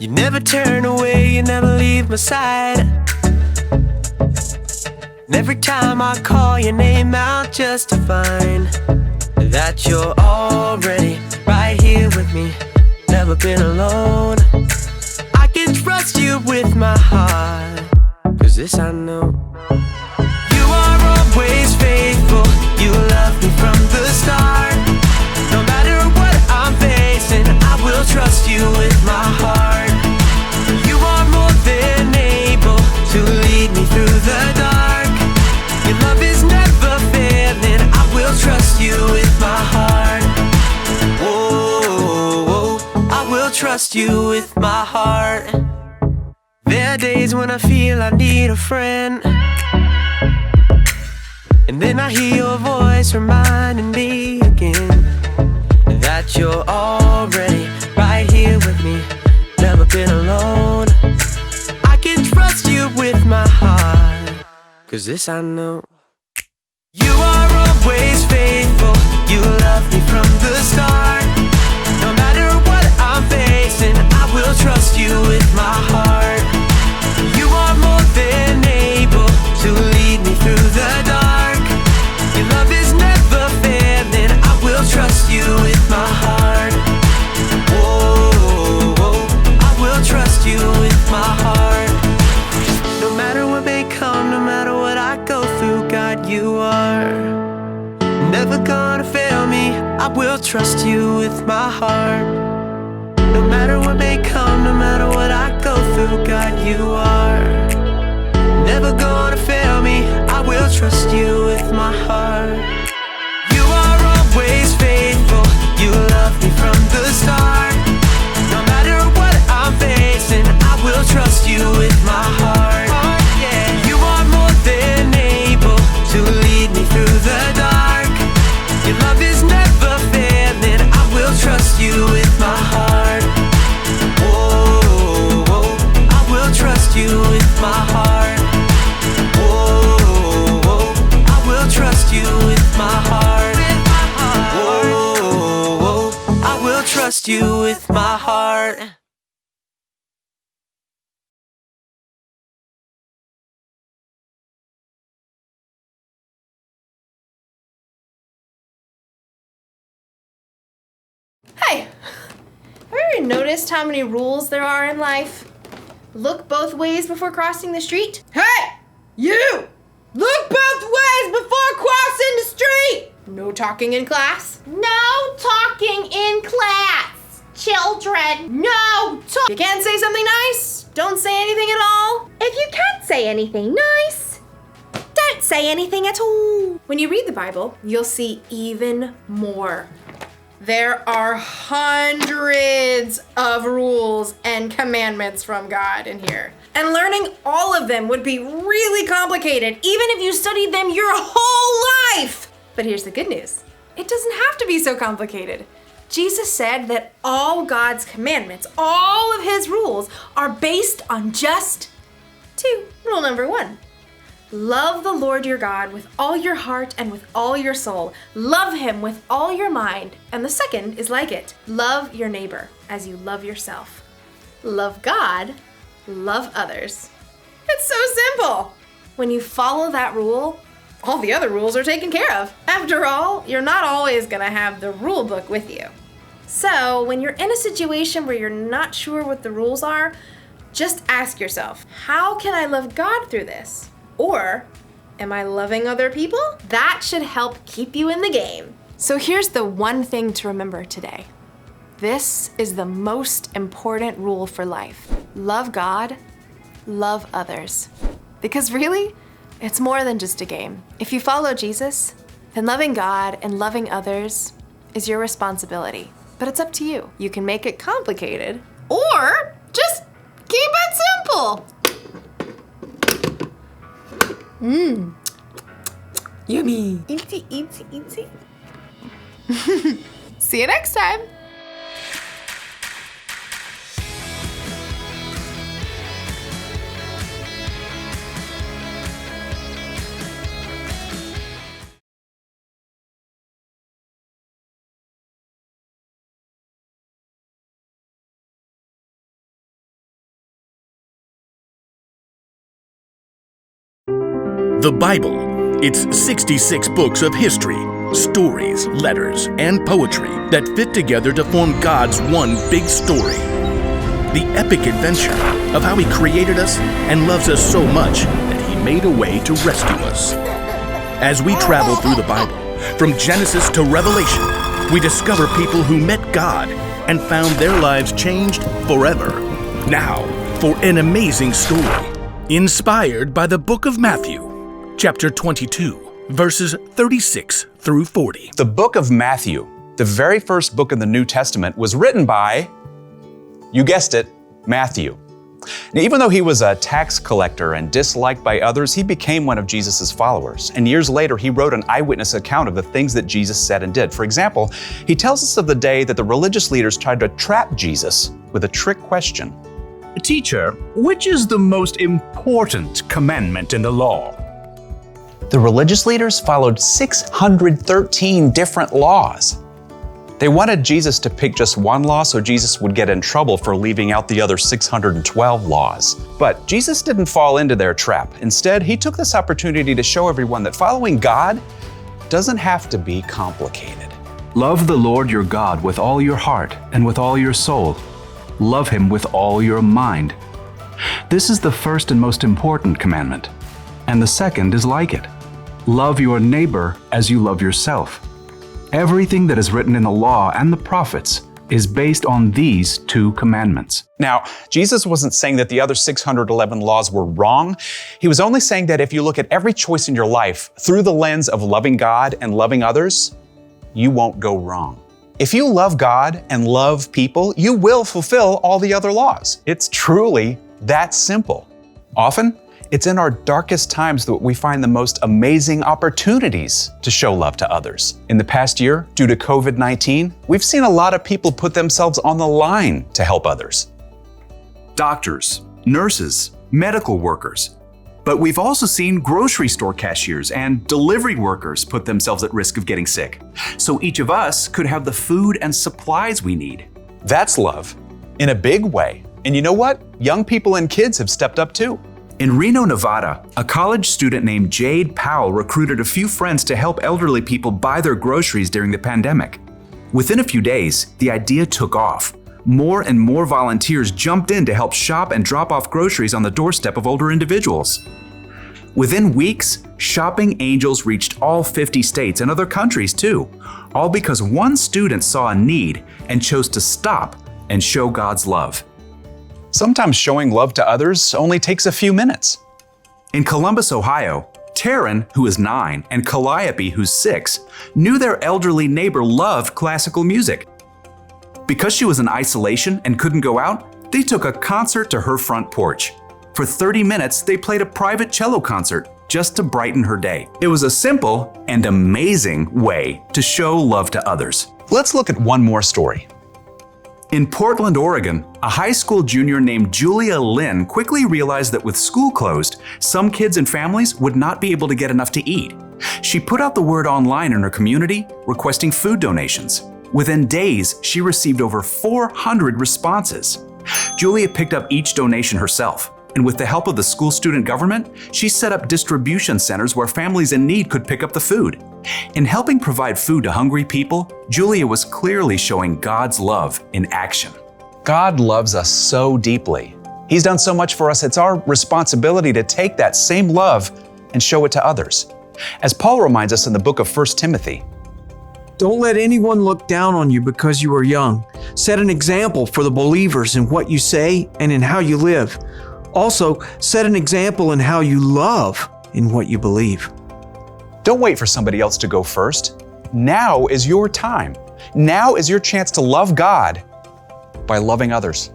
You never turn away, you never leave my side. And every time I call your name out just to find that you're already right here with me, never been alone. I can trust you with my heart, 'cause this I know. You are always faithful, you love me from the start. No matter what I'm facing, I will trust you with my heart. You are more than able to lead me through the dark. Your love is never failing, I will trust you with my heart. Whoa, I will trust you with my heart. There are days when I feel I need a friend, and then I hear your voice reminding me again that you're already right here with me, never been alone. I can trust you with my heart, 'cause this I know. You are always faithful, you love me from the start. No matter what I'm facing, I will trust you with my heart. You are more than able to lead me through the dark. Your love is never failing, I will trust you with my heart. Whoa, I will trust you with my heart. No matter what may come, no matter what I go through, God, you are never gonna fail me, I will trust you with my heart. No matter what may come, no matter what I go through, God, you are never gonna fail me, I will trust you with my heart. You are always faithful, you love me from the start. No matter what I'm facing, I will trust you with my heart. You are more than able to lead me through the dark. Your love is never failing, I will trust you with my heart. Whoa, I will trust you with my heart. Whoa, I will trust you with my heart. Whoa, I will trust you with my heart. Hey, have you ever noticed how many rules there are in life? Look both ways before crossing the street. Hey, you! Look both ways before crossing the street! No talking in class. No talking in class, children. No talk. You can't say something nice? Don't say anything at all? If you can't say anything nice, don't say anything at all. When you read the Bible, you'll see even more. There are hundreds of rules and commandments from God in here. And learning all of them would be really complicated, even if you studied them your whole life. But here's the good news. It doesn't have to be so complicated. Jesus said that all God's commandments, all of his rules, are based on just two. Rule number one. Love the Lord your God with all your heart and with all your soul. Love him with all your mind. And the second is like it. Love your neighbor as you love yourself. Love God, love others. It's so simple. When you follow that rule, all the other rules are taken care of. After all, you're not always gonna have the rule book with you. So when you're in a situation where you're not sure what the rules are, just ask yourself, how can I love God through this? Or, am I loving other people? That should help keep you in the game. So here's the one thing to remember today. This is the most important rule for life. Love God, love others. Because really, it's more than just a game. If you follow Jesus, then loving God and loving others is your responsibility. But it's up to you. You can make it complicated, or just keep it simple. Yummy. Eatsy, eatsy, eatsy. See you next time. The Bible. It's 66 books of history, stories, letters, and poetry that fit together to form God's one big story. The epic adventure of how He created us and loves us so much that He made a way to rescue us. As we travel through the Bible, from Genesis to Revelation, we discover people who met God and found their lives changed forever. Now, for an amazing story, inspired by the book of Matthew, chapter 22, verses 36 through 40. The book of Matthew, the very first book in the New Testament, was written by, you guessed it, Matthew. Now, even though he was a tax collector and disliked by others, he became one of Jesus' followers. And years later, he wrote an eyewitness account of the things that Jesus said and did. For example, he tells us of the day that the religious leaders tried to trap Jesus with a trick question. Teacher, which is the most important commandment in the law? The religious leaders followed 613 different laws. They wanted Jesus to pick just one law so Jesus would get in trouble for leaving out the other 612 laws. But Jesus didn't fall into their trap. Instead, he took this opportunity to show everyone that following God doesn't have to be complicated. Love the Lord your God with all your heart and with all your soul. Love Him with all your mind. This is the first and most important commandment. And the second is like it. Love your neighbor as you love yourself. Everything that is written in the law and the prophets is based on these two commandments. Now, Jesus wasn't saying that the other 611 laws were wrong. He was only saying that if you look at every choice in your life through the lens of loving God and loving others, you won't go wrong. If you love God and love people, you will fulfill all the other laws. It's truly that simple. Often, it's in our darkest times that we find the most amazing opportunities to show love to others. In the past year, due to COVID-19, we've seen a lot of people put themselves on the line to help others. Doctors, nurses, medical workers. But we've also seen grocery store cashiers and delivery workers put themselves at risk of getting sick. So each of us could have the food and supplies we need. That's love in a big way. And you know what? Young people and kids have stepped up too. In Reno, Nevada, a college student named Jade Powell recruited a few friends to help elderly people buy their groceries during the pandemic. Within a few days, the idea took off. More and more volunteers jumped in to help shop and drop off groceries on the doorstep of older individuals. Within weeks, Shopping Angels reached all 50 states and other countries too, all because one student saw a need and chose to stop and show God's love. Sometimes showing love to others only takes a few minutes. In Columbus, Ohio, Taryn, who is 9, and Calliope, who's 6, knew their elderly neighbor loved classical music. Because she was in isolation and couldn't go out, they took a concert to her front porch. For 30 minutes, they played a private cello concert just to brighten her day. It was a simple and amazing way to show love to others. Let's look at one more story. In Portland, Oregon, a high school junior named Julia Lynn quickly realized that with school closed, some kids and families would not be able to get enough to eat. She put out the word online in her community, requesting food donations. Within days, she received over 400 responses. Julia picked up each donation herself, and with the help of the school student government, she set up distribution centers where families in need could pick up the food. In helping provide food to hungry people, Julia was clearly showing God's love in action. God loves us so deeply. He's done so much for us, it's our responsibility to take that same love and show it to others. As Paul reminds us in the book of 1 Timothy, "Don't let anyone look down on you because you are young. Set an example for the believers in what you say and in how you live. Also, set an example in how you love in what you believe." don't wait for somebody else to go first. Now is your time. Now is your chance to love God by loving others.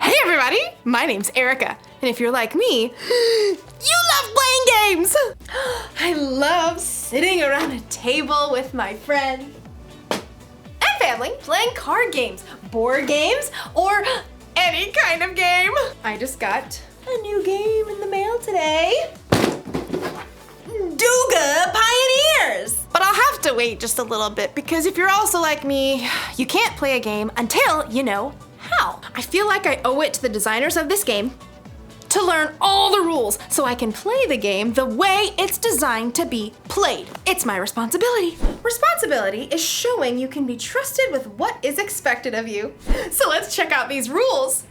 Hey everybody, my name's Erica, and if you're like me, you love playing games! I love sitting around a table with my friends and family, playing card games, board games, or any kind of game. I just got a new game in the mail today. Duga Pioneers! But I'll have to wait just a little bit because if you're also like me, you can't play a game until you know how. I feel like I owe it to the designers of this game to learn all the rules so I can play the game the way it's designed to be played. It's my responsibility. Responsibility is showing you can be trusted with what is expected of you. So let's check out these rules.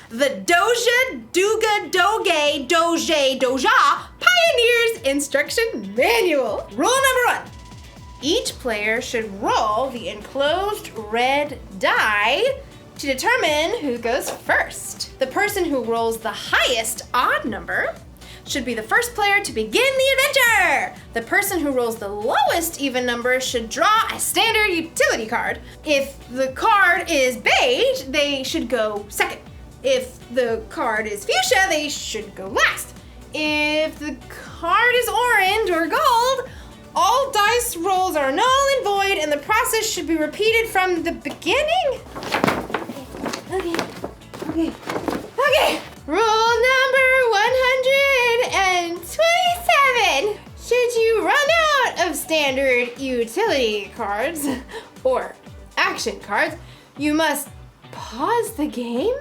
The Doja, Duga, Doge, Doje, Doja Pioneers Instruction Manual. Rule number 1. Each player should roll the enclosed red die to determine who goes first. The person who rolls the highest odd number should be the first player to begin the adventure. The person who rolls the lowest even number should draw a standard utility card. If the card is beige, they should go second. If the card is fuchsia, they should go last. If the card is orange or gold, all dice rolls are null and void and the process should be repeated from the beginning. Okay. Rule number 127. Should you run out of standard utility cards or action cards, you must pause the game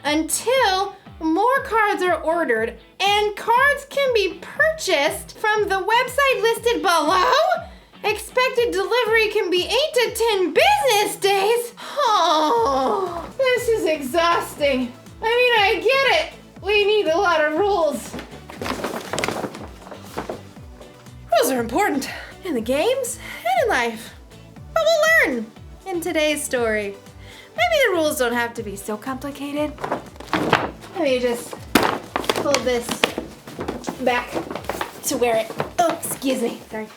until more cards are ordered and cards can be purchased from the website listed below. Expected delivery can be 8 to 10 business days. Oh, this is exhausting. I mean, I get it. We need a lot of rules. Rules are important in the games and in life. But we'll learn in today's story. Maybe the rules don't have to be so complicated. Let me just hold this back to where it, excuse me, sorry.